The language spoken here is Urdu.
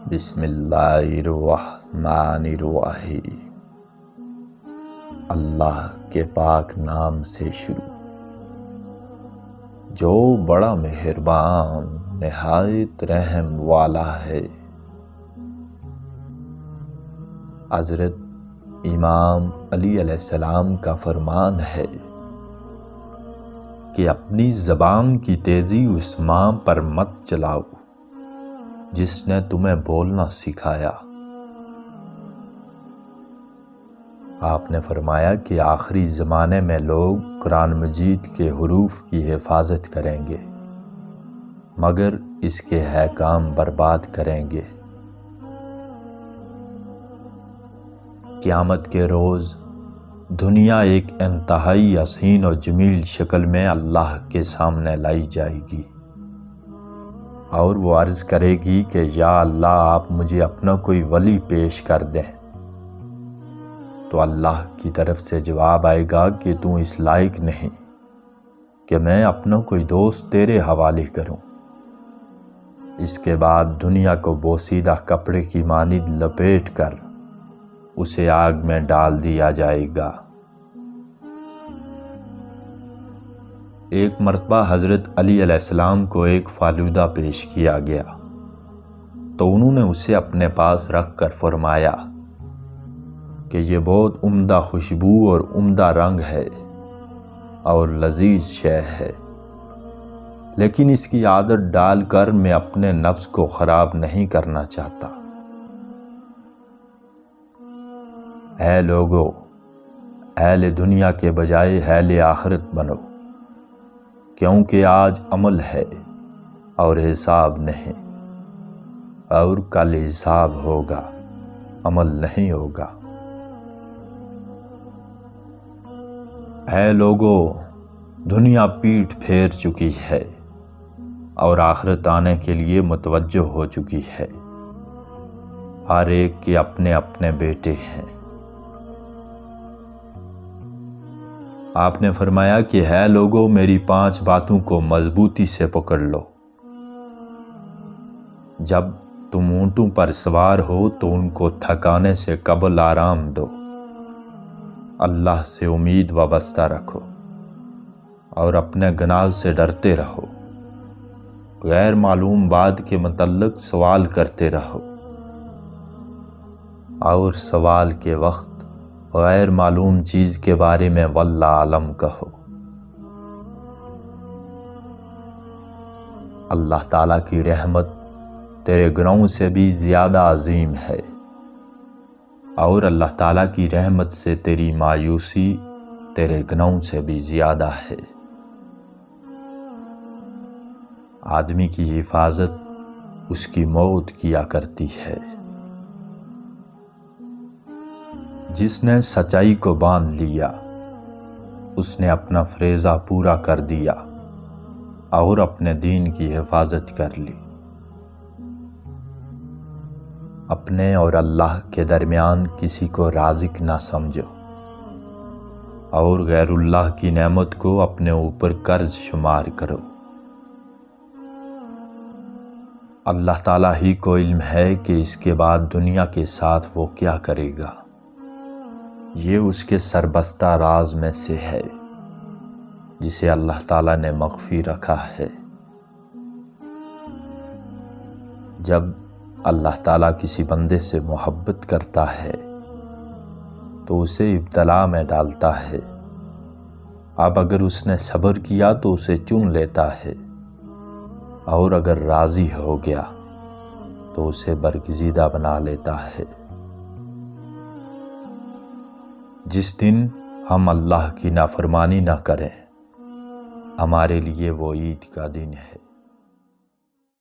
بسم اللہ الرحمن الرحیم۔ اللہ کے پاک نام سے شروع، جو بڑا مہربان نہایت رحم والا ہے۔ حضرت امام علی علیہ السلام کا فرمان ہے کہ اپنی زبان کی تیزی اس ماں پر مت چلاؤ جس نے تمہیں بولنا سکھایا۔ آپ نے فرمایا کہ آخری زمانے میں لوگ قرآن مجید کے حروف کی حفاظت کریں گے مگر اس کے احکام برباد کریں گے۔ قیامت کے روز دنیا ایک انتہائی حسین اور جمیل شکل میں اللہ کے سامنے لائی جائے گی اور وہ عرض کرے گی کہ یا اللہ آپ مجھے اپنا کوئی ولی پیش کر دیں، تو اللہ کی طرف سے جواب آئے گا کہ تو اس لائق نہیں کہ میں اپنا کوئی دوست تیرے حوالے کروں۔ اس کے بعد دنیا کو بوسیدہ کپڑے کی مانند لپیٹ کر اسے آگ میں ڈال دیا جائے گا۔ ایک مرتبہ حضرت علی علیہ السلام کو ایک فالودہ پیش کیا گیا تو انہوں نے اسے اپنے پاس رکھ کر فرمایا کہ یہ بہت عمدہ خوشبو اور عمدہ رنگ ہے اور لذیذ شے ہے، لیکن اس کی عادت ڈال کر میں اپنے نفس کو خراب نہیں کرنا چاہتا۔ اے لوگو، اہل دنیا کے بجائے اہل آخرت بنو، کیونکہ آج عمل ہے اور حساب نہیں، اور کل حساب ہوگا، عمل نہیں ہوگا۔ اے لوگو، دنیا پیٹھ پھیر چکی ہے اور آخرت آنے کے لیے متوجہ ہو چکی ہے۔ ہر ایک کے اپنے اپنے بیٹے ہیں۔ آپ نے فرمایا کہ ہے لوگو، میری 5 باتوں کو مضبوطی سے پکڑ لو۔ جب تم اونٹوں پر سوار ہو تو ان کو تھکانے سے قبل آرام دو، اللہ سے امید وابستہ رکھو اور اپنے گناہ سے ڈرتے رہو، غیر معلوم بات کے متعلق سوال کرتے رہو اور سوال کے وقت غیر معلوم چیز کے بارے میں واللہ عالم کہو۔ اللہ تعالیٰ کی رحمت تیرے گناہوں سے بھی زیادہ عظیم ہے اور اللہ تعالیٰ کی رحمت سے تیری مایوسی تیرے گناہوں سے بھی زیادہ ہے۔ آدمی کی حفاظت اس کی موت کیا کرتی ہے۔ جس نے سچائی کو باندھ لیا اس نے اپنا فریضہ پورا کر دیا اور اپنے دین کی حفاظت کر لی۔ اپنے اور اللہ کے درمیان کسی کو رازق نہ سمجھو اور غیر اللہ کی نعمت کو اپنے اوپر قرض شمار کرو۔ اللہ تعالیٰ ہی کو علم ہے کہ اس کے بعد دنیا کے ساتھ وہ کیا کرے گا، یہ اس کے سربستہ راز میں سے ہے جسے اللہ تعالیٰ نے مخفی رکھا ہے۔ جب اللہ تعالیٰ کسی بندے سے محبت کرتا ہے تو اسے ابتلا میں ڈالتا ہے۔ اب اگر اس نے صبر کیا تو اسے چن لیتا ہے اور اگر راضی ہو گیا تو اسے برگزیدہ بنا لیتا ہے۔ جس دن ہم اللہ کی نافرمانی نہ کریں ہمارے لیے وہ عید کا دن ہے۔